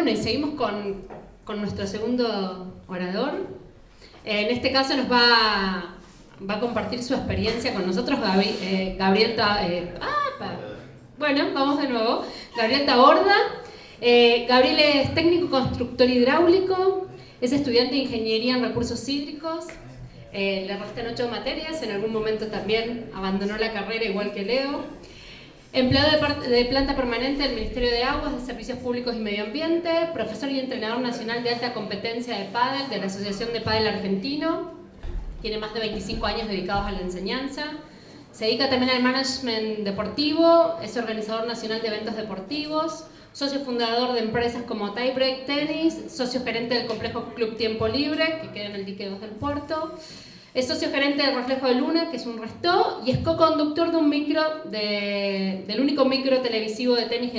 Bueno, y seguimos con nuestro segundo orador. En este caso nos va a compartir su experiencia con nosotros Gabriel Bueno, vamos de nuevo. Gabriel Taborda. Gabriel es técnico constructor hidráulico, es estudiante de ingeniería en recursos hídricos, le restan 8 materias, en algún momento también abandonó la carrera igual que Leo. Empleado de planta permanente del Ministerio de Aguas, de Servicios Públicos y Medio Ambiente, profesor y entrenador nacional de alta competencia de pádel de la Asociación de Pádel Argentino, tiene más de 25 años dedicados a la enseñanza, se dedica también al management deportivo, es organizador nacional de eventos deportivos, socio fundador de empresas como Tiebreak Tenis, socio gerente del complejo Club Tiempo Libre, que queda en el dique 2 del Puerto, es socio gerente del Reflejo de Luna, que es un restó, y es co-conductor del único micro televisivo de tenis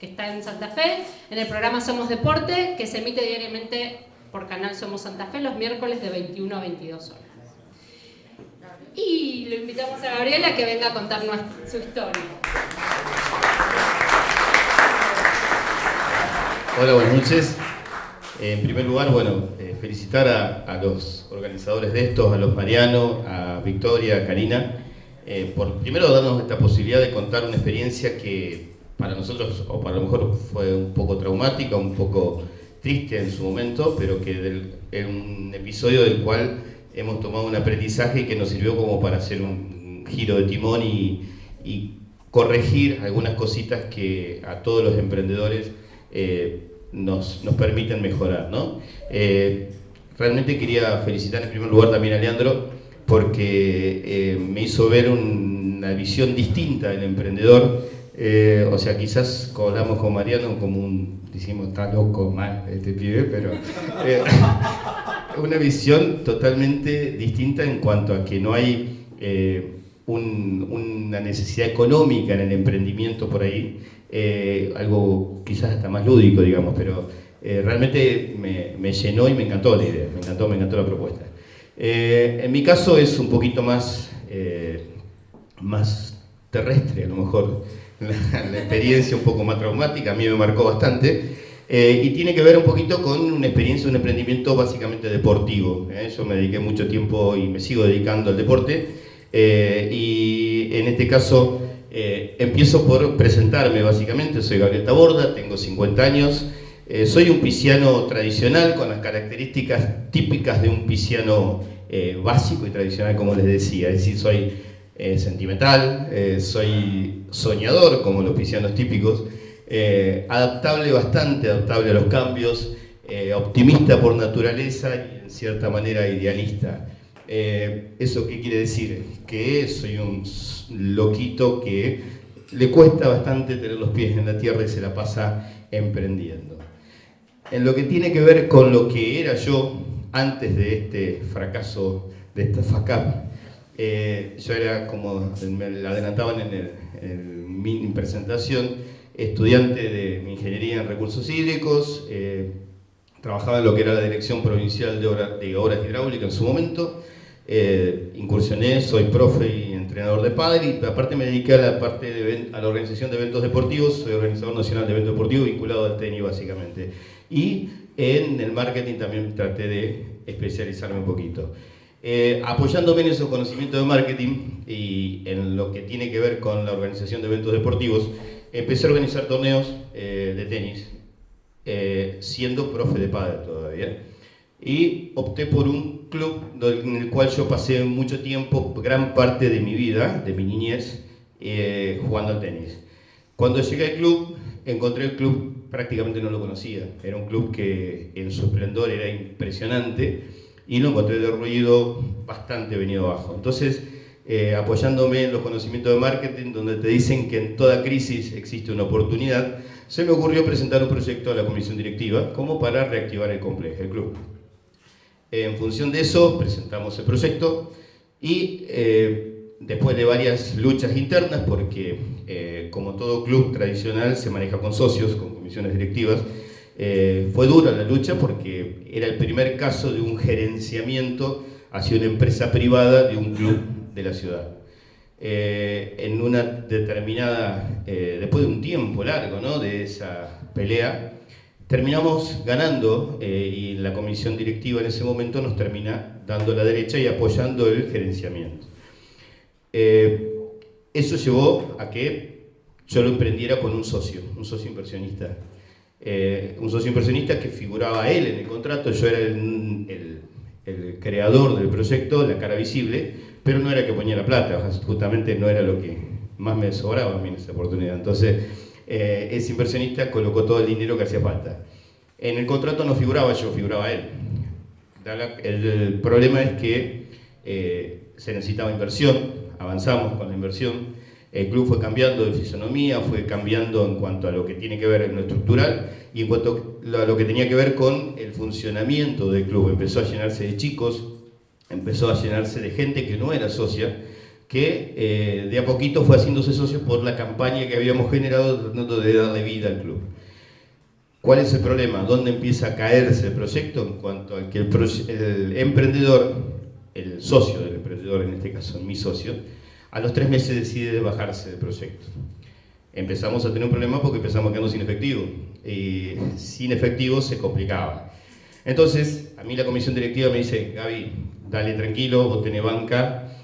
que está en Santa Fe, en el programa Somos Deporte, que se emite diariamente por canal Somos Santa Fe los miércoles de 21 a 22 horas. Y lo invitamos a Gabriela que venga a contarnos su historia. Hola, buenas noches. En primer lugar, felicitar a los organizadores de estos, a los Mariano, a Victoria, a Karina, por primero darnos esta posibilidad de contar una experiencia que para nosotros, o para lo mejor fue un poco traumática, un poco triste en su momento, pero que es un episodio del cual hemos tomado un aprendizaje y que nos sirvió como para hacer un giro de timón y corregir algunas cositas que a todos los emprendedores nos permiten mejorar, ¿no? Realmente quería felicitar en primer lugar también a Leandro porque me hizo ver una visión distinta del emprendedor. O sea, quizás hablamos con Mariano decimos, está loco mal este pibe, pero una visión totalmente distinta en cuanto a que no hay una necesidad económica en el emprendimiento por ahí. Algo quizás hasta más lúdico, digamos, pero realmente me llenó y me encantó la idea, me encantó la propuesta. En mi caso es un poquito más terrestre, a lo mejor la experiencia un poco más traumática, a mí me marcó bastante, y tiene que ver un poquito con una experiencia, un emprendimiento básicamente deportivo. Yo me dediqué mucho tiempo y me sigo dedicando al deporte, y en este caso empiezo por presentarme básicamente. Soy Gabriel Taborda, tengo 50 años, soy un pisciano tradicional con las características típicas de un pisciano básico y tradicional, como les decía, es decir, soy sentimental, soy soñador como los piscianos típicos, bastante adaptable a los cambios, optimista por naturaleza y en cierta manera idealista. ¿Eso qué quiere decir? Que soy un loquito que le cuesta bastante tener los pies en la tierra y se la pasa emprendiendo. En lo que tiene que ver con lo que era yo antes de este fracaso, de esta FACAP, yo era, como me adelantaban en mi presentación, estudiante de ingeniería en recursos hídricos, trabajaba en lo que era la Dirección Provincial de Obras Hidráulicas en su momento. Incursioné, soy profe y entrenador de pádel, y aparte me dediqué a la organización de eventos deportivos. Soy organizador nacional de eventos deportivos vinculado al tenis básicamente, y en el marketing también traté de especializarme un poquito. Apoyándome en esos conocimientos de marketing y en lo que tiene que ver con la organización de eventos deportivos, empecé a organizar torneos de tenis, siendo profe de pádel todavía. Y opté por un club en el cual yo pasé mucho tiempo, gran parte de mi vida, de mi niñez, jugando al tenis. Cuando llegué al club, encontré el club, prácticamente no lo conocía. Era un club que en su esplendor era impresionante y lo encontré derruido, bastante venido abajo. Entonces, apoyándome en los conocimientos de marketing, donde te dicen que en toda crisis existe una oportunidad, se me ocurrió presentar un proyecto a la comisión directiva como para reactivar el complejo, el club. En función de eso, presentamos el proyecto y después de varias luchas internas, porque como todo club tradicional se maneja con socios, con comisiones directivas, fue dura la lucha porque era el primer caso de un gerenciamiento hacia una empresa privada de un club de la ciudad. En una determinada, después de un tiempo largo, ¿no?, de esa pelea, Terminamos ganando y la comisión directiva en ese momento nos termina dando la derecha y apoyando el gerenciamiento. Eso llevó a que yo lo emprendiera con un socio inversionista. Un socio inversionista que figuraba él en el contrato, yo era el creador del proyecto, la cara visible, pero no era el que ponía la plata, justamente no era lo que más me sobraba a mí en esa oportunidad. Entonces, ese inversionista colocó todo el dinero que hacía falta. En el contrato no figuraba yo, figuraba él. El problema es que se necesitaba inversión, avanzamos con la inversión, el club fue cambiando de fisonomía, fue cambiando en cuanto a lo que tiene que ver en lo estructural y en cuanto a lo que tenía que ver con el funcionamiento del club. Empezó a llenarse de chicos, empezó a llenarse de gente que no era socia, que de a poquito fue haciéndose socio por la campaña que habíamos generado tratando de darle vida al club. ¿Cuál es el problema? ¿Dónde empieza a caerse el proyecto? En cuanto a que el emprendedor, el socio del emprendedor, en este caso mi socio, a los 3 meses decide bajarse del proyecto. Empezamos a tener un problema porque empezamos quedando sin efectivo. Y sin efectivo se complicaba. Entonces, a mí la comisión directiva me dice, Gaby, dale tranquilo, vos tenés banca,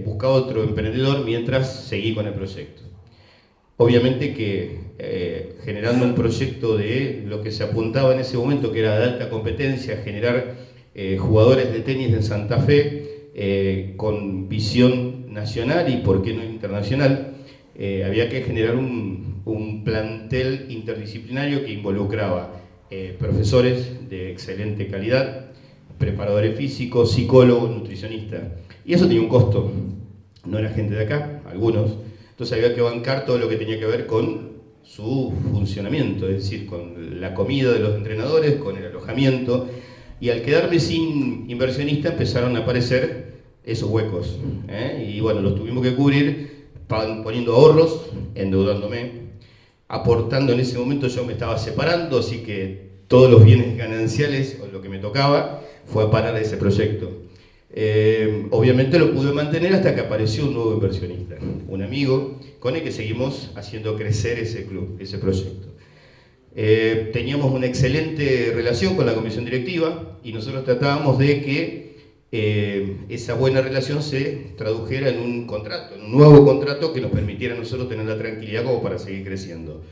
busca otro emprendedor mientras seguí con el proyecto. Obviamente que generando un proyecto de lo que se apuntaba en ese momento, que era de alta competencia, generar jugadores de tenis en Santa Fe con visión nacional y por qué no internacional, había que generar un plantel interdisciplinario que involucraba profesores de excelente calidad, preparadores físicos, psicólogos, nutricionistas. Y eso tenía un costo. No era gente de acá, algunos. Entonces había que bancar todo lo que tenía que ver con su funcionamiento, es decir, con la comida de los entrenadores, con el alojamiento. Y al quedarme sin inversionista empezaron a aparecer esos huecos. Y bueno, los tuvimos que cubrir poniendo ahorros, endeudándome, aportando. En ese momento yo me estaba separando, así que todos los bienes gananciales, o lo que me tocaba, fue a parar a ese proyecto. Obviamente lo pude mantener hasta que apareció un nuevo inversionista, un amigo con el que seguimos haciendo crecer ese club, ese proyecto. Teníamos una excelente relación con la comisión directiva y nosotros tratábamos de que esa buena relación se tradujera en un contrato, en un nuevo contrato que nos permitiera a nosotros tener la tranquilidad como para seguir creciendo.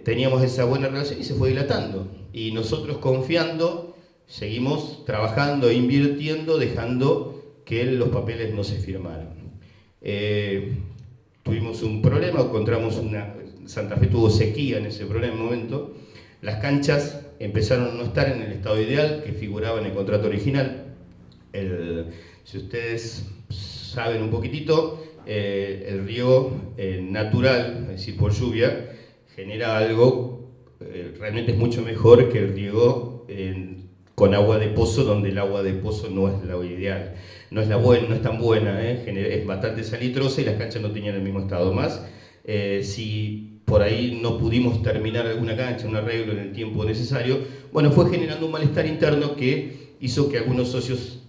Teníamos esa buena relación y se fue dilatando, y nosotros confiando seguimos trabajando e invirtiendo, dejando que los papeles no se firmaran. Tuvimos un problema, encontramos Santa Fe tuvo sequía en ese momento, las canchas empezaron a no estar en el estado ideal que figuraba en el contrato original. Si ustedes saben un poquitito, el riego natural, es decir, por lluvia, genera algo, realmente es mucho mejor que el riego con agua de pozo, donde el agua de pozo no es la ideal, no es tan buena, es bastante salitrosa y las canchas no tenían el mismo estado. Más, si por ahí no pudimos terminar alguna cancha, un arreglo en el tiempo necesario, bueno, fue generando un malestar interno que hizo que algunos socios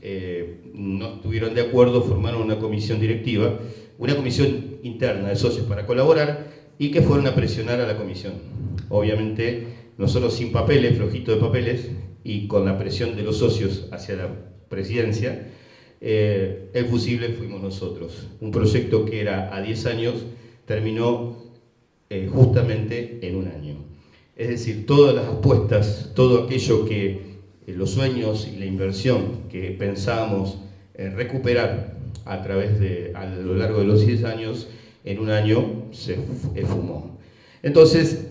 no estuvieron de acuerdo, formaron una comisión directiva, una comisión interna de socios para colaborar, y que fueron a presionar a la comisión. Obviamente, nosotros sin papeles, flojito de papeles, y con la presión de los socios hacia la presidencia, el fusible fuimos nosotros. Un proyecto que era a 10 años terminó justamente en 1 año. Es decir, todas las apuestas, todo aquello que los sueños y la inversión que pensábamos recuperar a lo largo de los 10 años, en 1 año se esfumó. Entonces,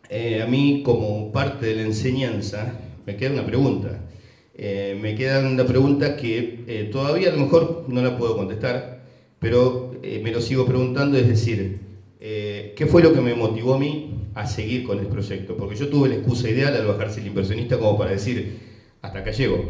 a mí, como parte de la enseñanza, me queda una pregunta. Que todavía a lo mejor no la puedo contestar, pero me lo sigo preguntando, es decir, ¿qué fue lo que me motivó a mí a seguir con el proyecto? Porque yo tuve la excusa ideal al bajarse el inversionista como para decir, hasta acá llego.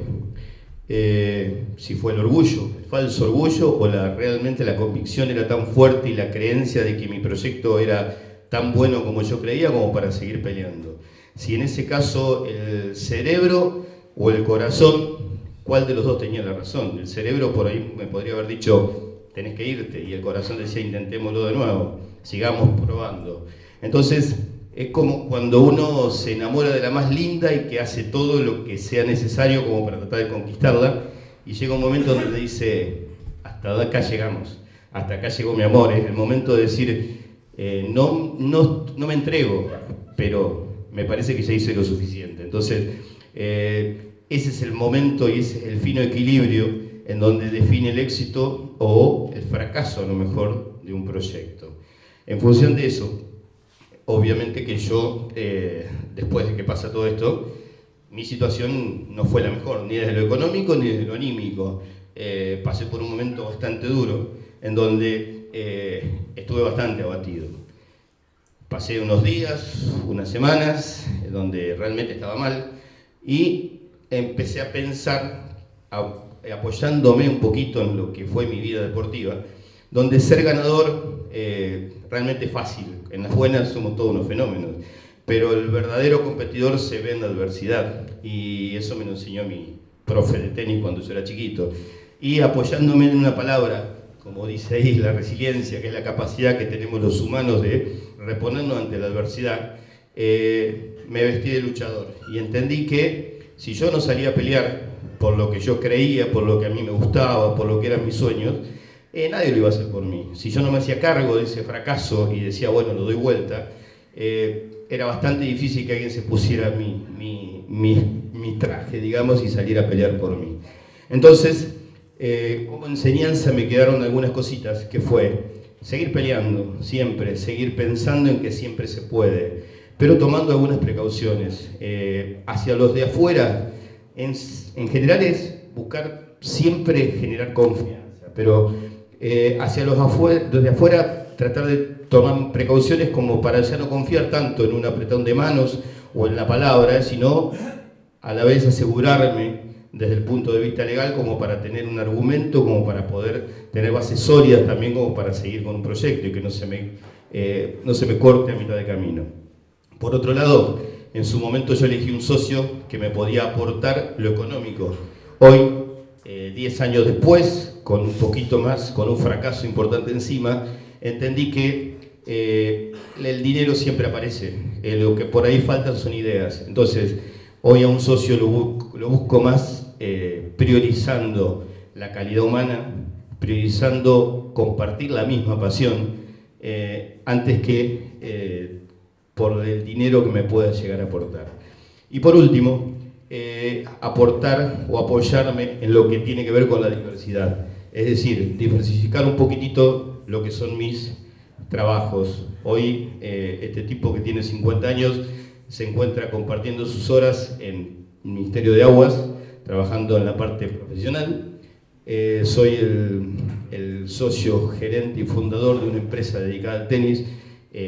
Si fue el orgullo, el falso orgullo, o realmente la convicción era tan fuerte y la creencia de que mi proyecto era tan bueno como yo creía, como para seguir peleando. Si en ese caso el cerebro o el corazón, ¿cuál de los dos tenía la razón? El cerebro por ahí me podría haber dicho, tenés que irte, y el corazón decía, intentémoslo de nuevo, sigamos probando. Entonces, Es como cuando uno se enamora de la más linda y que hace todo lo que sea necesario como para tratar de conquistarla, y llega un momento donde te dice, hasta acá llegamos, hasta acá llegó mi amor. Es el momento de decir, no me entrego, pero me parece que ya hice lo suficiente. Entonces, ese es el momento y ese es el fino equilibrio en donde define el éxito o el fracaso, a lo mejor, de un proyecto. En función de eso, obviamente que yo, después de que pasa todo esto, mi situación no fue la mejor, ni desde lo económico ni desde lo anímico. Pasé por un momento bastante duro, en donde estuve bastante abatido. Pasé unos días, unas semanas, donde realmente estaba mal, y empecé a pensar, apoyándome un poquito en lo que fue mi vida deportiva, donde ser ganador realmente es fácil. En las buenas somos todos unos fenómenos, pero el verdadero competidor se ve en la adversidad, y eso me lo enseñó mi profe de tenis cuando yo era chiquito. Y apoyándome en una palabra, como dice ahí, la resiliencia, que es la capacidad que tenemos los humanos de reponernos ante la adversidad, me vestí de luchador y entendí que si yo no salía a pelear por lo que yo creía, por lo que a mí me gustaba, por lo que eran mis sueños, nadie lo iba a hacer por mí. Si yo no me hacía cargo de ese fracaso y decía, bueno, lo doy vuelta, era bastante difícil que alguien se pusiera mi traje, digamos, y saliera a pelear por mí. Entonces, como enseñanza me quedaron algunas cositas, que fue seguir peleando siempre, seguir pensando en que siempre se puede, pero tomando algunas precauciones. Hacia los de afuera, en general es buscar siempre generar confianza, pero hacia los de afuera tratar de tomar precauciones como para ya no confiar tanto en un apretón de manos o en la palabra, sino a la vez asegurarme desde el punto de vista legal como para tener un argumento, como para poder tener bases sólidas también como para seguir con un proyecto y que no se me corte a mitad de camino. Por otro lado, en su momento yo elegí un socio que me podía aportar lo económico. Hoy, 10 años después, con un poquito más, con un fracaso importante encima, entendí que el dinero siempre aparece, lo que por ahí faltan son ideas. Entonces, hoy a un socio lo busco más priorizando la calidad humana, priorizando compartir la misma pasión, antes que por el dinero que me pueda llegar a aportar. Y por último, aportar o apoyarme en lo que tiene que ver con la diversidad. Es decir, diversificar un poquitito lo que son mis trabajos. Hoy, este tipo que tiene 50 años se encuentra compartiendo sus horas en el Ministerio de Aguas, trabajando en la parte profesional. Soy el socio gerente y fundador de una empresa dedicada al tenis,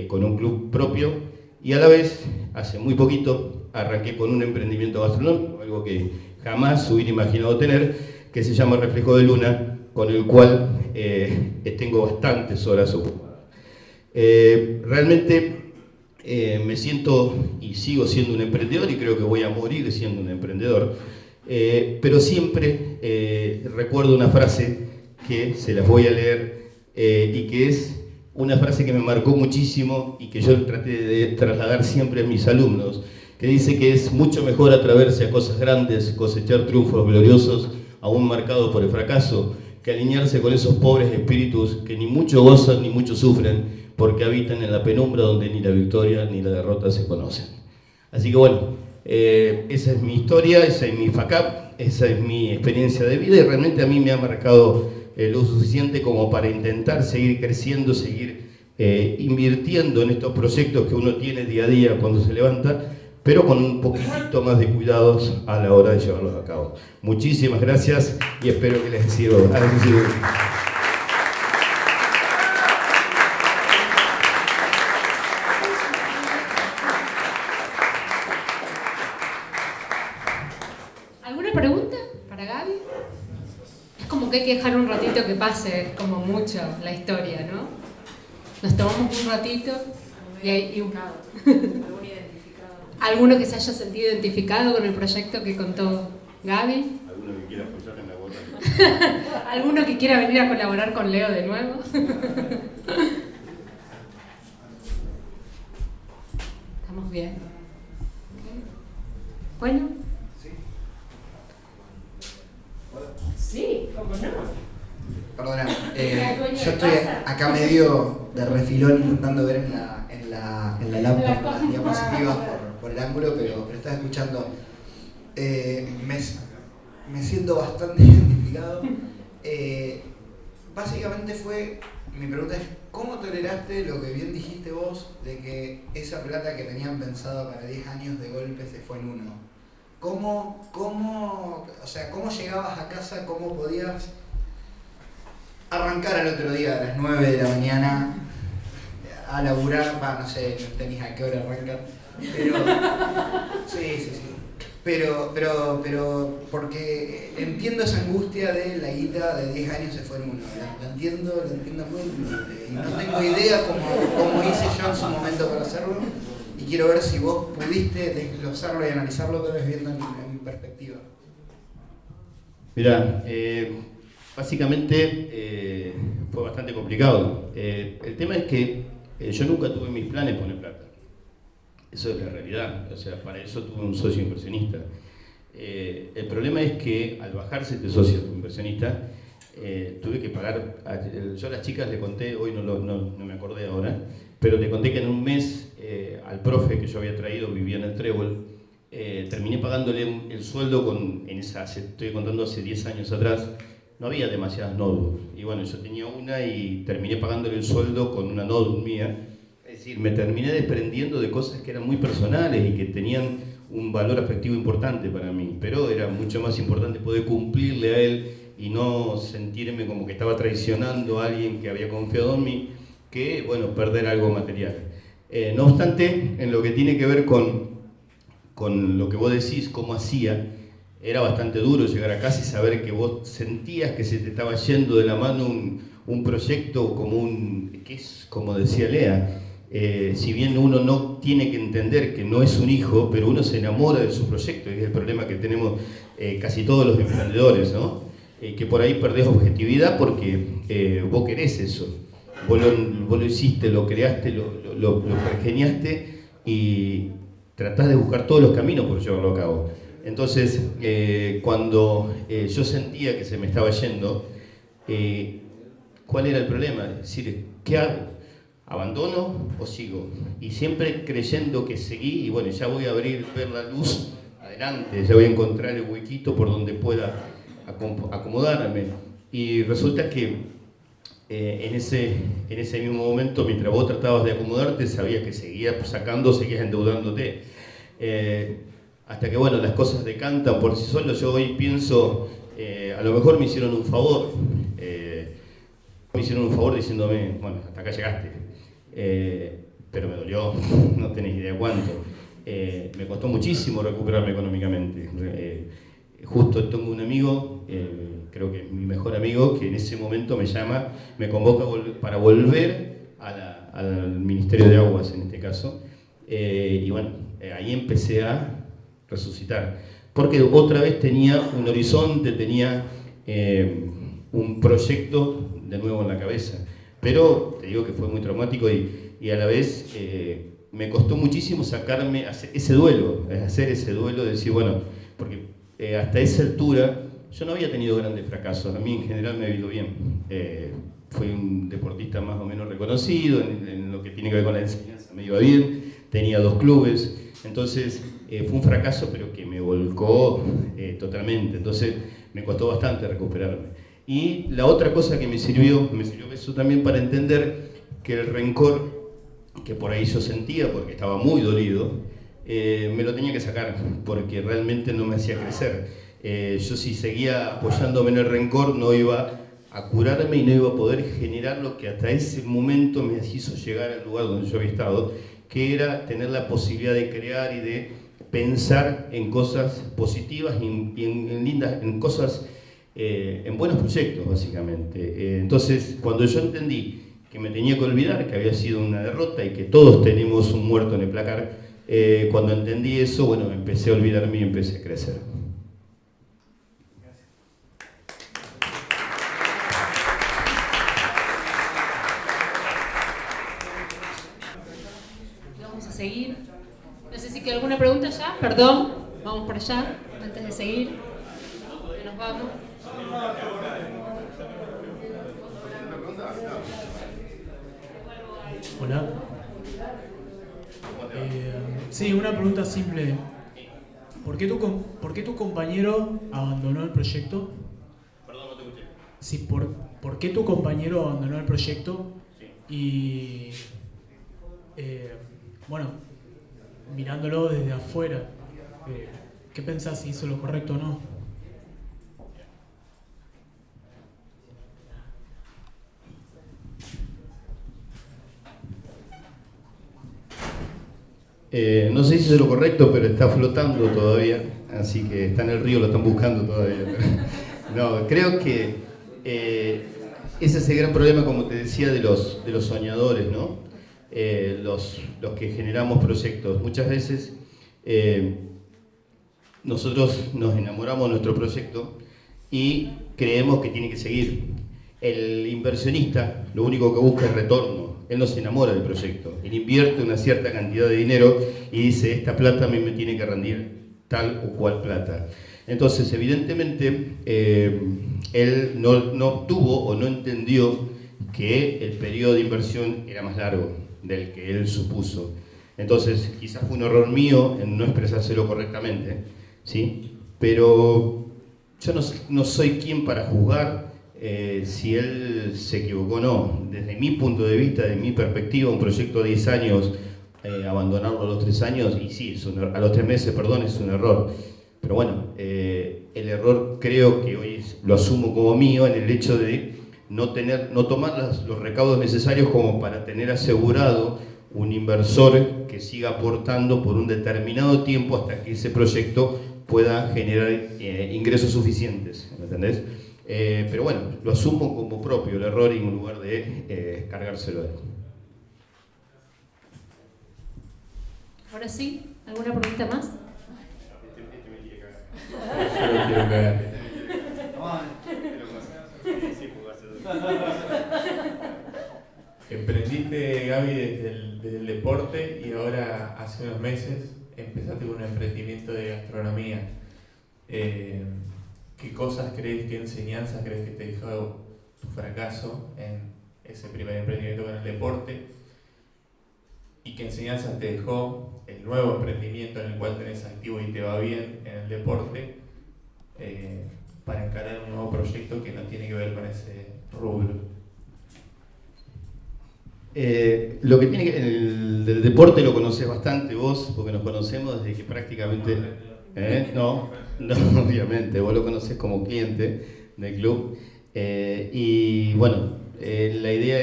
con un club propio, y a la vez, hace muy poquito, arranqué con un emprendimiento gastronómico, algo que jamás hubiera imaginado tener, que se llama Reflejo de Luna, con el cual tengo bastantes horas ocupadas. Realmente me siento y sigo siendo un emprendedor, y creo que voy a morir siendo un emprendedor, pero siempre recuerdo una frase que se las voy a leer, y que es una frase que me marcó muchísimo y que yo traté de trasladar siempre a mis alumnos, que dice que es mucho mejor atreverse a cosas grandes, cosechar triunfos gloriosos, aún marcados por el fracaso, que alinearse con esos pobres espíritus que ni mucho gozan ni mucho sufren, porque habitan en la penumbra donde ni la victoria ni la derrota se conocen. Así que bueno, esa es mi historia, esa es mi FACAP, esa es mi experiencia de vida, y realmente a mí me ha marcado lo suficiente como para intentar seguir creciendo, seguir invirtiendo en estos proyectos que uno tiene día a día cuando se levanta, pero con un poquitito más de cuidados a la hora de llevarlos a cabo. Muchísimas gracias y espero que les sirva. ¿Alguna pregunta para Gaby? Es como que hay que dejar un ratito que pase, como mucho, la historia, ¿no? Nos tomamos un ratito y ¿alguno que se haya sentido identificado con el proyecto que contó Gaby? ¿Alguno que quiera apoyar en la bota? ¿Alguno que quiera venir a colaborar con Leo de nuevo? Estamos bien. Bueno. Sí, cómo no. Perdona, yo estoy acá medio de refilón intentando ver en la laptop las diapositivas por el ángulo, pero estaba escuchando. Me siento bastante identificado. Básicamente mi pregunta es, ¿cómo toleraste lo que bien dijiste vos de que esa plata que tenían pensado para 10 años de golpe se fue en uno? ¿Cómo llegabas a casa, cómo podías arrancar al otro día a las 9 de la mañana a laburar? No sé, no tenías a qué hora arrancar, pero sí. Pero porque entiendo esa angustia de la guita de 10 años se fue en uno. Lo entiendo muy y no tengo idea cómo hice yo en su momento para hacerlo. Y quiero ver si vos pudiste desglosarlo y analizarlo otra vez viendo en perspectiva. Mirá, básicamente fue bastante complicado. El tema es que yo nunca tuve en mis planes poner plata. Eso es la realidad, o sea, para eso tuve un socio inversionista. El problema es que al bajarse este socio inversionista, tuve que pagar, yo a las chicas le conté, hoy no me acordé ahora, pero le conté que en un mes al profe que yo había traído, vivía en el Trébol, terminé pagándole el sueldo estoy contando hace 10 años atrás, no había demasiadas notebooks, y bueno, yo tenía una y terminé pagándole el sueldo con una notebook mía. Es decir, me terminé desprendiendo de cosas que eran muy personales y que tenían un valor afectivo importante para mí, pero era mucho más importante poder cumplirle a él y no sentirme como que estaba traicionando a alguien que había confiado en mí, que, bueno, perder algo material. No obstante, en lo que tiene que ver con lo que vos decís, cómo hacía, era bastante duro llegar a casa y saber que vos sentías que se te estaba yendo de la mano un proyecto que es, como decía Lea, si bien uno no tiene que entender que no es un hijo, pero uno se enamora de su proyecto, y es el problema que tenemos casi todos los emprendedores, ¿no? Que por ahí perdés objetividad porque vos querés eso, vos lo hiciste, lo creaste, lo pergeniaste y tratás de buscar todos los caminos por llevarlo a cabo. Entonces, cuando yo sentía que se me estaba yendo, ¿cuál era el problema? Es decir, ¿qué hago? ¿Abandono o sigo? Y siempre creyendo que seguí y bueno, ya voy a ver la luz adelante, ya voy a encontrar el huequito por donde pueda acomodarme. Y resulta que en ese mismo momento, mientras vos tratabas de acomodarte, sabías que seguías endeudándote. Hasta que bueno, las cosas decantan por sí solas. Yo hoy pienso, a lo mejor me hicieron un favor. Me hicieron un favor diciéndome, bueno, hasta acá llegaste. Pero me dolió, no tenés idea cuánto. Me costó muchísimo recuperarme económicamente. Justo tengo un amigo, creo que es mi mejor amigo, que en ese momento me llama, me convoca para volver al Ministerio de Aguas en este caso. Y bueno, ahí empecé a resucitar. Porque otra vez tenía un horizonte, tenía un proyecto de nuevo en la cabeza. Pero te digo que fue muy traumático y a la vez me costó muchísimo hacer ese duelo, de decir, bueno, porque hasta esa altura yo no había tenido grandes fracasos, a mí en general me ha ido bien. Fui un deportista más o menos reconocido, en lo que tiene que ver con la enseñanza me iba bien, tenía 2 clubes, entonces fue un fracaso pero que me volcó totalmente, entonces me costó bastante recuperarme. Y la otra cosa que me sirvió eso también para entender que el rencor que por ahí yo sentía, porque estaba muy dolido, me lo tenía que sacar, porque realmente no me hacía crecer. Yo si seguía apoyándome en el rencor no iba a curarme y no iba a poder generar lo que hasta ese momento me hizo llegar al lugar donde yo había estado, que era tener la posibilidad de crear y de pensar en cosas positivas y en lindas, en cosas... en buenos proyectos, básicamente. Entonces, cuando yo entendí que me tenía que olvidar que había sido una derrota y que todos tenemos un muerto en el placar, cuando entendí eso, bueno, empecé a olvidarme y empecé a crecer. Vamos a seguir. No sé si queda alguna pregunta ya. Perdón, vamos por allá, antes de seguir. Que nos vamos. Hola. Sí, una pregunta simple. ¿Por qué tu compañero abandonó el proyecto? Perdón, no te escuché. Sí, ¿por qué tu compañero abandonó el proyecto? Sí. Y, bueno, mirándolo desde afuera, ¿qué pensás si hizo lo correcto o no? No sé si es lo correcto, pero está flotando todavía, así que está en el río, lo están buscando todavía. No, creo que ese es el gran problema, como te decía, de los soñadores, ¿no? Los que generamos proyectos. Muchas veces nosotros nos enamoramos de nuestro proyecto y creemos que tiene que seguir. El inversionista lo único que busca es retorno. Él no se enamora del proyecto. Él invierte una cierta cantidad de dinero y dice, esta plata a mí me tiene que rendir tal o cual plata. Entonces, evidentemente, él no obtuvo o no entendió que el periodo de inversión era más largo del que él supuso. Entonces, quizás fue un error mío en no expresárselo correctamente, ¿sí? Pero yo no soy quien para juzgar si él se equivocó o no. Desde mi punto de vista, de mi perspectiva, un proyecto de 10 años, abandonarlo a los 3 años, y sí, a los 3 meses, perdón, es un error. Pero bueno, el error creo que hoy lo asumo como mío en el hecho de no tomar los recaudos necesarios como para tener asegurado un inversor que siga aportando por un determinado tiempo hasta que ese proyecto pueda generar ingresos suficientes, ¿me entendés? Pero bueno, lo asumo como propio el error en lugar de cargárselo a él. Ahora sí, ¿alguna pregunta más? Yo lo quiero cagar. Emprendiste, Gaby, desde el deporte y ahora hace unos meses empezaste con un emprendimiento de gastronomía. ¿Qué cosas crees, qué enseñanzas crees que te dejó tu fracaso en ese primer emprendimiento con el deporte? ¿Y qué enseñanzas te dejó el nuevo emprendimiento en el cual tenés activo y te va bien en el deporte para encarar un nuevo proyecto que no tiene que ver con ese rubro? Lo que tiene que del deporte lo conoces bastante vos, porque nos conocemos desde que prácticamente... No, obviamente, vos lo conocés como cliente del club. Y bueno, la idea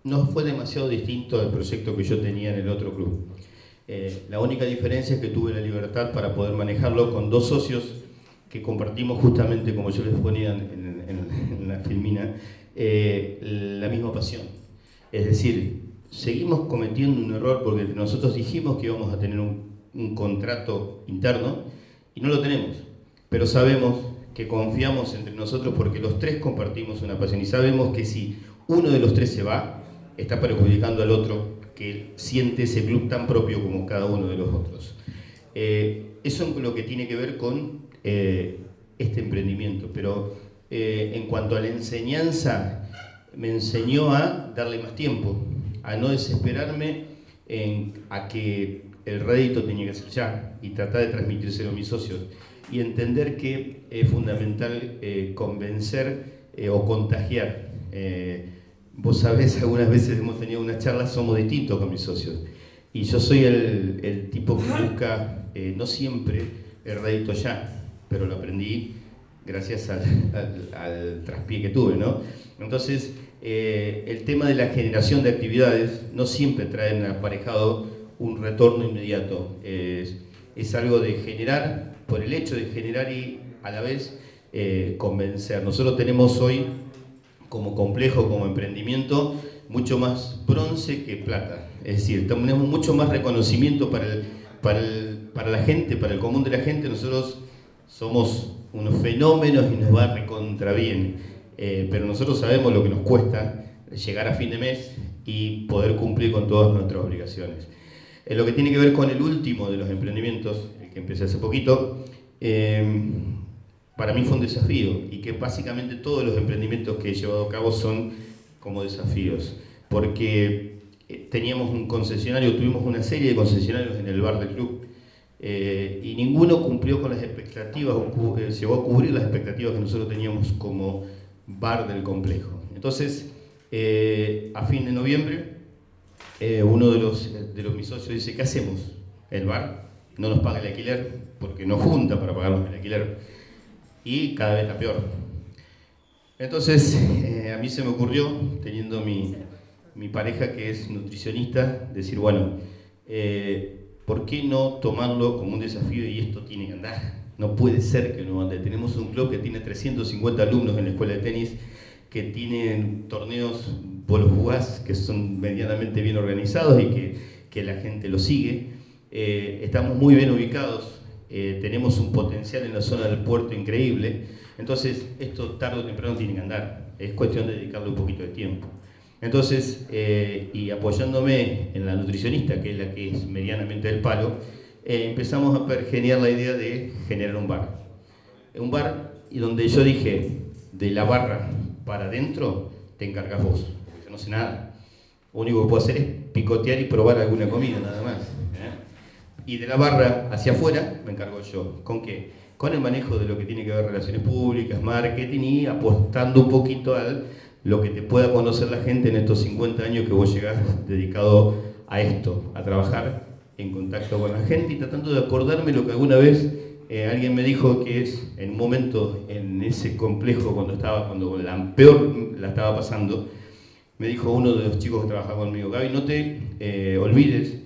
no fue demasiado distinto al proyecto que yo tenía en el otro club. La única diferencia es que tuve la libertad para poder manejarlo con 2 socios que compartimos justamente, como yo les ponía en la filmina, la misma pasión. Es decir, seguimos cometiendo un error porque nosotros dijimos que íbamos a tener un contrato interno y no lo tenemos, pero sabemos que confiamos entre nosotros porque los 3 compartimos una pasión y sabemos que si uno de los 3 se va, está perjudicando al otro que siente ese club tan propio como cada uno de los otros. Eso es lo que tiene que ver con este emprendimiento, pero en cuanto a la enseñanza, me enseñó a darle más tiempo, a no desesperarme a que el rédito tenía que ser ya y tratar de transmitírselo a mis socios y entender que es fundamental convencer o contagiar. Vos sabés, algunas veces hemos tenido unas charlas, somos distintos con mis socios y yo soy el tipo que busca no siempre el rédito ya, pero lo aprendí gracias al traspié que tuve, ¿no? Entonces, el tema de la generación de actividades no siempre traen aparejado un retorno inmediato. Es algo de generar, por el hecho de generar y a la vez convencer. Nosotros tenemos hoy, como complejo, como emprendimiento, mucho más bronce que plata. Es decir, tenemos mucho más reconocimiento para la gente, para el común de la gente. Nosotros somos unos fenómenos y nos va recontra bien. Pero nosotros sabemos lo que nos cuesta llegar a fin de mes y poder cumplir con todas nuestras obligaciones. En lo que tiene que ver con el último de los emprendimientos, el que empecé hace poquito, para mí fue un desafío, y que básicamente todos los emprendimientos que he llevado a cabo son como desafíos, porque teníamos un concesionario, tuvimos una serie de concesionarios en el bar del club, y ninguno cumplió con las expectativas, o llegó a cubrir las expectativas que nosotros teníamos como bar del complejo. Entonces, a fin de noviembre, uno de mis socios dice: ¿qué hacemos? El bar no nos paga el alquiler, porque no junta para pagarnos el alquiler, y cada vez está peor. Entonces, a mí se me ocurrió, teniendo mi pareja que es nutricionista, decir, bueno, ¿por qué no tomarlo como un desafío? Y esto tiene que andar. No puede ser que no ande. Tenemos un club que tiene 350 alumnos en la escuela de tenis, que tienen torneos por los jugás que son medianamente bien organizados y que la gente lo sigue. Estamos muy bien ubicados, tenemos un potencial en la zona del puerto increíble. Entonces, esto tarde o temprano tiene que andar. Es cuestión de dedicarle un poquito de tiempo. Entonces, y apoyándome en la nutricionista, que es la que es medianamente del palo, empezamos a pergeñar la idea de generar un bar. Un bar y donde yo dije, de la barra para adentro te encargas vos, porque yo no sé nada. Lo único que puedo hacer es picotear y probar alguna comida, nada más. Y de la barra hacia afuera me encargo yo. ¿Con qué? Con el manejo de lo que tiene que ver relaciones públicas, marketing, y apostando un poquito a lo que te pueda conocer la gente en estos 50 años que vos llegás dedicado a esto, a trabajar en contacto con la gente y tratando de acordarme lo que alguna vez alguien me dijo, que es en un momento en ese complejo cuando la peor la estaba pasando, me dijo uno de los chicos que trabajaba conmigo: Gaby, no te olvides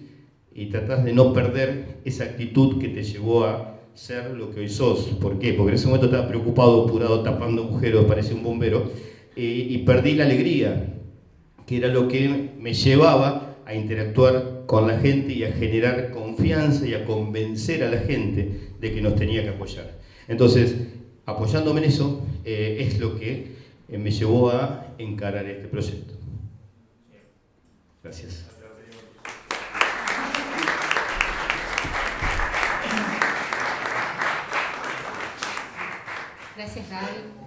y tratás de no perder esa actitud que te llevó a ser lo que hoy sos. ¿Por qué? Porque en ese momento estaba preocupado, apurado, tapando agujeros, parecía un bombero, y perdí la alegría, que era lo que me llevaba a interactuar con la gente y a generar confianza y a convencer a la gente de que nos tenía que apoyar. Entonces, apoyándome en eso, es lo que me llevó a encarar este proyecto. Gracias. Gracias, Gaby.